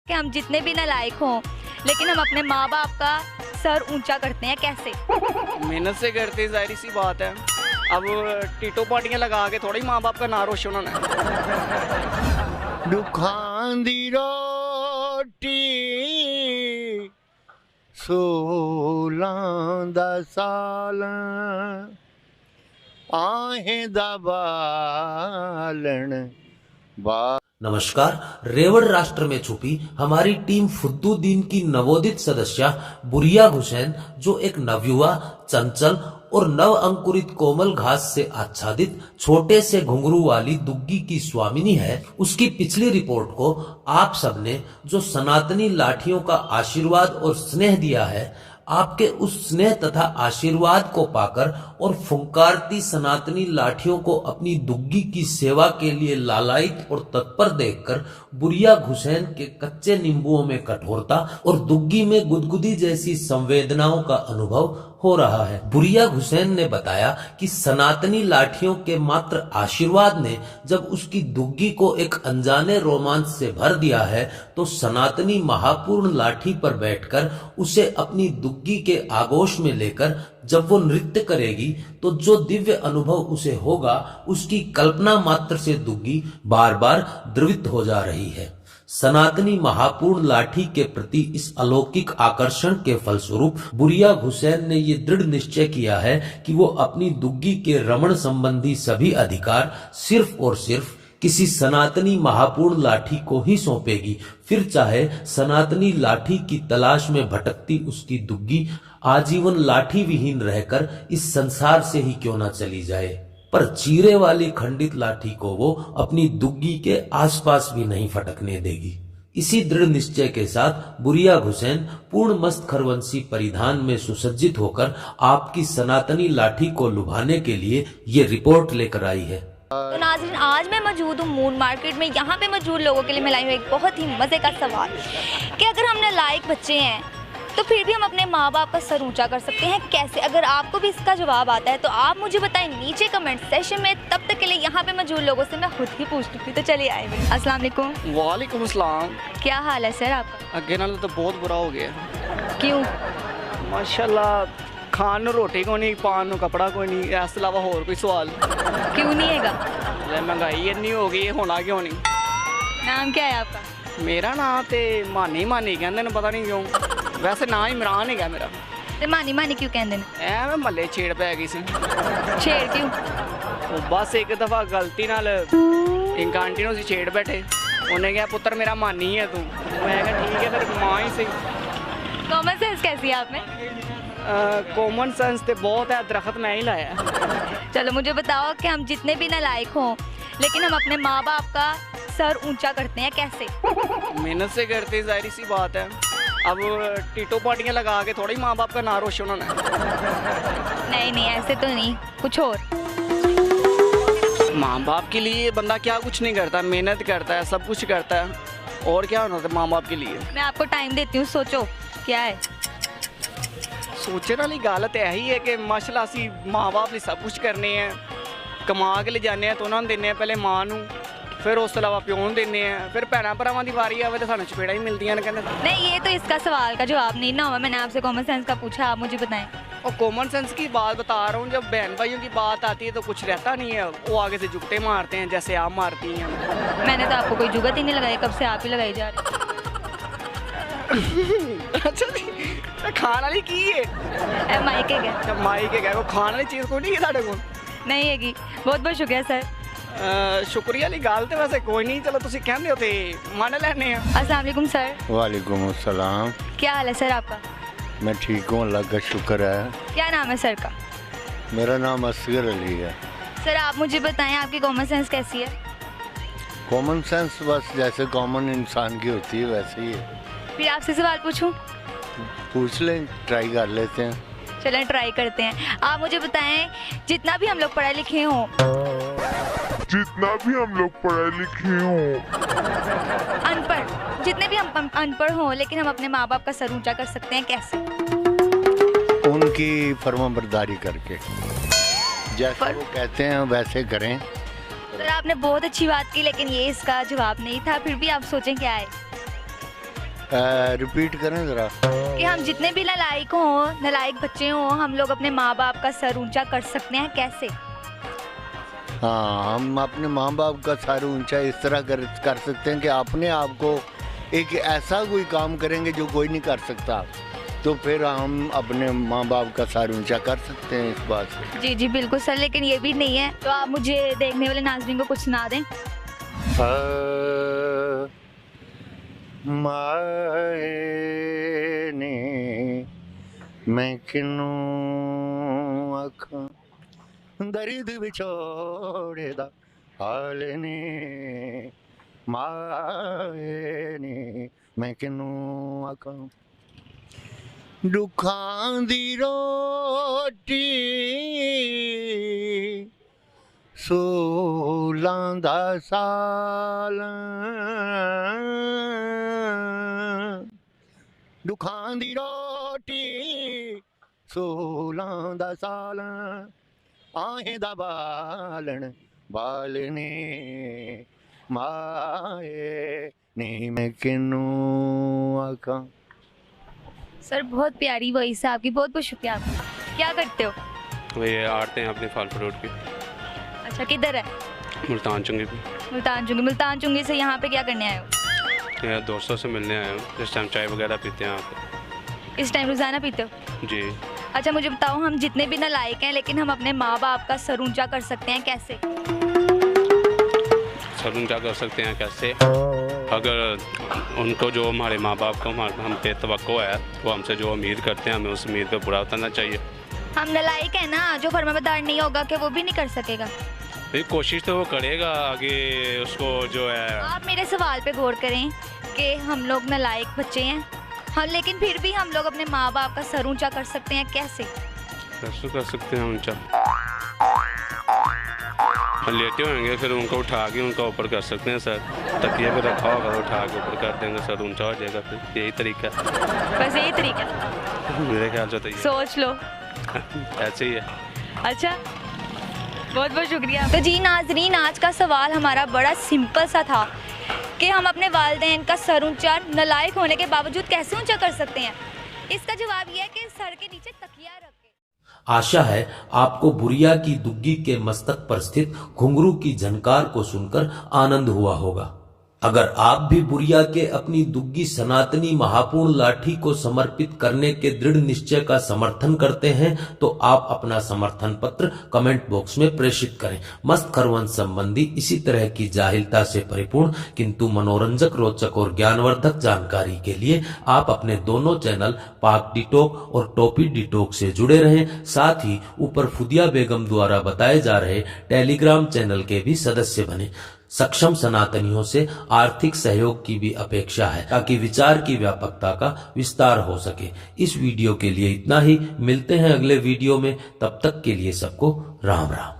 कि हम जितने भी नालायक हों लेकिन हम अपने माँ बाप का सर ऊंचा करते हैं कैसे? मेहनत से करते, जाहिर सी बात है। अब टीटो पार्टियां लगा के थोड़ा ही माँ बाप का नाम रोशन होना है। दुखां दी रोटी सोलां दा सालां आहें दा बालण बा। नमस्कार। रेवड़ राष्ट्र में छुपी हमारी टीम फुद्दुद्दीन की नवोदित सदस्य बुरिया हुसैन, जो एक नवयुवा, चंचल और नव अंकुरित कोमल घास से आच्छादित छोटे से घुंघरू वाली दुग्गी की स्वामिनी है, उसकी पिछली रिपोर्ट को आप सबने जो सनातनी लाठियों का आशीर्वाद और स्नेह दिया है, आपके उस स्नेह तथा आशीर्वाद को पाकर और फुंकारती सनातनी लाठियों को अपनी दुग्गी की सेवा के लिए लालायित और तत्पर देखकर बुरिया हुसैन के कच्चे नींबुओं में कठोरता और दुग्गी में गुदगुदी जैसी संवेदनाओं का अनुभव हो रहा है। बुरिया हुसैन ने बताया कि सनातनी लाठियों के मात्र आशीर्वाद ने जब उसकी दुग्गी को एक अनजाने रोमांच से भर दिया है, तो सनातनी महापूर्ण लाठी पर बैठकर उसे अपनी दुग्गी के आगोश में लेकर जब वो नृत्य करेगी तो जो दिव्य अनुभव उसे होगा, उसकी कल्पना मात्र से दुग्गी बार बार द्रवित हो जा रही है। सनातनी महापूर्ण लाठी के प्रति इस अलौकिक आकर्षण के फलस्वरूप बुरिया हुसैन ने ये दृढ़ निश्चय किया है कि वो अपनी दुग्गी के रमण संबंधी सभी अधिकार सिर्फ और सिर्फ किसी सनातनी महापूर्ण लाठी को ही सौंपेगी, फिर चाहे सनातनी लाठी की तलाश में भटकती उसकी दुग्गी आजीवन लाठी विहीन रहकर इस संसार से ही क्यों न चली जाए, पर चीरे वाली खंडित लाठी को वो अपनी दुग्गी के आसपास भी नहीं फटकने देगी। इसी दृढ़ निश्चय के साथ बुरिया हुसैन पूर्ण मस्त खरवंशी परिधान में सुसज्जित होकर आपकी सनातनी लाठी को लुभाने के लिए ये रिपोर्ट लेकर आई है। तो नाज़रीन, आज मैं मौजूद हूँ मून मार्केट में। यहाँ पे मौजूद लोगों के लिए मैं लाई हूँ एक बहुत ही मज़े का सवाल कि अगर हम नालायक बच्चे हैं तो फिर भी हम अपने माँ बाप का सर ऊंचा कर सकते हैं कैसे? अगर आपको भी इसका जवाब आता है तो आप मुझे बताएं नीचे कमेंट सेशन में। तब तक के लिए यहाँ पे मौजूद लोगों से मैं खुद ही पूछती थी, तो चलिए आए। अस्सलाम वालेकुम। वालेकुम अस्सलाम। क्या हाल है सर आपका? अगे नाल तो बहुत बुरा हो गया। क्यों? माशाल्लाह, खान नूं रोटी को नहीं, पान नूं कपड़ा कोई नहीं, इस अलावा होर कोई सवाल क्यों नहीं हैगा? महंगाई इन्नी हो गई, होना क्यों नहीं। नाम क्या है आपका? मेरा नाम तो मानी मानी कहते हैं, पता नहीं क्यों। वैसे ना इमरान है मेरा। ते मानी मानी क्यों कहते हैं? ਐਵੇਂ ਮੱਲੇ ਛੇੜ ਪੈ ਗਈ ਸੀ। छेड़ क्यों? ਉਹ ਬਸ ਇੱਕ ਦਫਾ ਗਲਤੀ ਨਾਲ ਇੱਕ ਆਂਟੀ ਨੂੰ ਅਸੀਂ ਛੇੜ ਬੈਠੇ। ਉਹਨੇ ਕਿਹਾ ਪੁੱਤਰ ਮੇਰਾ ਮਾਨੀ ਹੈ ਤੂੰ। ਮੈਂ ਕਿਹਾ ठीक है, ਫਿਰ ਮਾਂ ही सही। कॉमन सेंस कैसी है आप में? कॉमन सेंस तो बहुत है, दरख्त मैं ही लाया। चलो मुझे बताओ कि हम जितने भी नालायक हों लेकिन हम अपने माँ बाप का सर ऊंचा करते हैं कैसे? मेहनत से करते, जाहिर सी बात है। अब टीटो पार्टियां लगा के थोड़ा ही माँ बाप का नाम रोशन होना है। नहीं नहीं, ऐसे तो नहीं, कुछ और। माँ बाप के लिए बंदा क्या कुछ नहीं करता, मेहनत करता है, सब कुछ करता है। और क्या होना था माँ बाप के लिए? मैं आपको टाइम देती हूँ, सोचो क्या है। सोचने वाली गल तो यही है कि माशाल्लाह असी माँ बाप लिए सब कुछ करने हैं, कमा के ले जाने तो उन्होंने देने पहले माँ नूं, फिर उस तो अलावा प्यो नूं देने हैं, फिर भैन भरावां दी वारी आवे तो सानूं चपेड़ा ही मिलदियां ने। कहते नहीं, ये तो इसका सवाल का जवाब नहीं ना हुआ। मैंने आपसे कॉमन सेंस का पूछा, आप मुझे बताएं। और कॉमन सेंस की बात बता रहा हूँ, जब बहन भाइयों की बात आती है तो कुछ रहता नहीं है, वो आगे से जुगटे मारते हैं जैसे आप मारती हैं। मैंने तो आपको कोई जुगत ही नहीं लगाई, कब से आप ही लगाई जा रही। अच्छा जी, खाने वाली की है? माइक है क्या? माइक है क्या? वो खाने वाली चीज़ कोई नहीं है साढ़े को? नहीं हैगी। बहुत बहुत शुक्रिया सर। शुक्रिया वाली गल तो वैसे कोई नहीं, चलो तुम कहते हो तो मान लेने। अस्सलाम वालेकुम सर। वालेकुम अस्सलाम। क्या हाल है सर आपका? मैं ठीक हूँ, अल्लाह का शुक्र है। क्या नाम है सर का? मेरा नाम असगर अली है। सर आप मुझे बताएं आपकी कॉमन सेंस कैसी है? कॉमन सेंस बस जैसे कॉमन इंसान की होती है वैसे ही है। फिर आपसे सवाल पूछूं? पूछ लें, ट्राई कर लेते हैं। चलें ट्राई करते हैं। आप मुझे बताएं, जितना भी हम लोग पढ़े लिखे हों अनपढ़, जितने भी हम अनपढ़ हों लेकिन हम अपने माँ बाप का सर ऊंचा कर सकते हैं कैसे? उनकी फर्माबरदारी करके, जैसे वो कहते हैं वैसे करें। सर आपने बहुत अच्छी बात की, लेकिन ये इसका जवाब नहीं था। फिर भी आप सोचें क्या है? रिपीट करें ज़रा। कि हम जितने भी नालायक हों, नालायक बच्चे हों, हम लोग अपने माँ बाप का सर ऊंचा कर सकते हैं कैसे? हाँ, हम अपने माँ बाप का सर ऊंचा इस तरह कर सकते हैं कि अपने आप को एक ऐसा कोई काम करेंगे जो कोई नहीं कर सकता, तो फिर हम अपने माँ बाप का सर ऊंचा कर सकते हैं इस बात से। जी जी बिल्कुल सर, लेकिन ये भी नहीं है तो आप मुझे देखने वाले नाज़रीन को कुछ सुना दें। माए ने मैं किनू आखां दर्द विछोड़े दा हाल ने, माए ने मैं किनू आखां दुखां दी रोटी सोलां दा साल, दुखां दी रोटी सोलां दा साल, आहें दा बालन बालने, माए ने मैं किनू आखां। सर बहुत प्यारी वॉइस है आपकी, बहुत बहुत शुक्रिया आपका। क्या करते हो? ये आड़ते हैं अपने फल फ्रूट की। अच्छा किधर है? मुल्तान चुंगी पे। मुल्तान चुंगी से यहाँ पे क्या करने आए हो? ये दोस्तों से मिलने आए हूँ। इस टाइम चाय वगैरह पीते हैं आप? इस टाइम रोज़ाना पीते हो? जी। अच्छा मुझे बताओ, हम जितने भी नालायक हैं लेकिन हम अपने माँ बाप का सर ऊंचा कर सकते हैं कैसे? सर ऊंचा कर सकते हैं कैसे? अगर उनको जो हमारे माँ बाप को हम पे तवक्को है, वो हमसे जो उम्मीद करते हैं हमें उस उम्मीद पे पूरा उतरना चाहिए। हम नालायक हैं ना, जो फरमाबरदार नहीं होगा कि वो भी नहीं कर सकेगा। भाई कोशिश तो वो करेगा आगे, उसको जो है। आप मेरे सवाल पे गौर करें कि हम लोग नालायक बच्चे हैं, हाँ, लेकिन फिर भी हम लोग अपने माँ बाप का सर ऊंचा कर सकते हैं कैसे? कैसे कर सकते हैं ऊंचा? लेटे होंगे फिर उनको उठा के उनका ऊपर कर सकते हैं सर। तकिए पे रखा होगा तो उठा के ऊपर कर देंगे, सर ऊंचा हो जाएगा। फिर यही तरीका है। बस यही तरीका है? मेरे ख्याल से तो ये सोच लो। ऐसे ही है। अच्छा बहुत बहुत शुक्रिया। तो जी नाजरीन, आज का सवाल हमारा बड़ा सिंपल सा था कि हम अपने वालिदैन का सर ऊंचा नालायक होने के बावजूद कैसे ऊंचा कर सकते हैं। इसका जवाब यह है कि सर के नीचे तकिया रख के। आशा है आपको बुरिया की दुग्गी के मस्तक पर स्थित घुंघरू की झनकार को सुनकर आनंद हुआ होगा। अगर आप भी बुरिया के अपनी दुग्गी सनातनी महापूर्ण लाठी को समर्पित करने के दृढ़ निश्चय का समर्थन करते हैं तो आप अपना समर्थन पत्र कमेंट बॉक्स में प्रेषित करें। मस्त खरवंश संबंधी इसी तरह की जाहिलता से परिपूर्ण किंतु मनोरंजक, रोचक और ज्ञानवर्धक जानकारी के लिए आप अपने दोनों चैनल पाक डिटॉक और टॉपी डिटॉक से जुड़े रहें। साथ ही ऊपर फुदिया बेगम द्वारा बताए जा रहे टेलीग्राम चैनल के भी सदस्य बने। सक्षम सनातनियों से आर्थिक सहयोग की भी अपेक्षा है ताकि विचार की व्यापकता का विस्तार हो सके। इस वीडियो के लिए इतना ही। मिलते हैं अगले वीडियो में, तब तक के लिए सबको राम राम।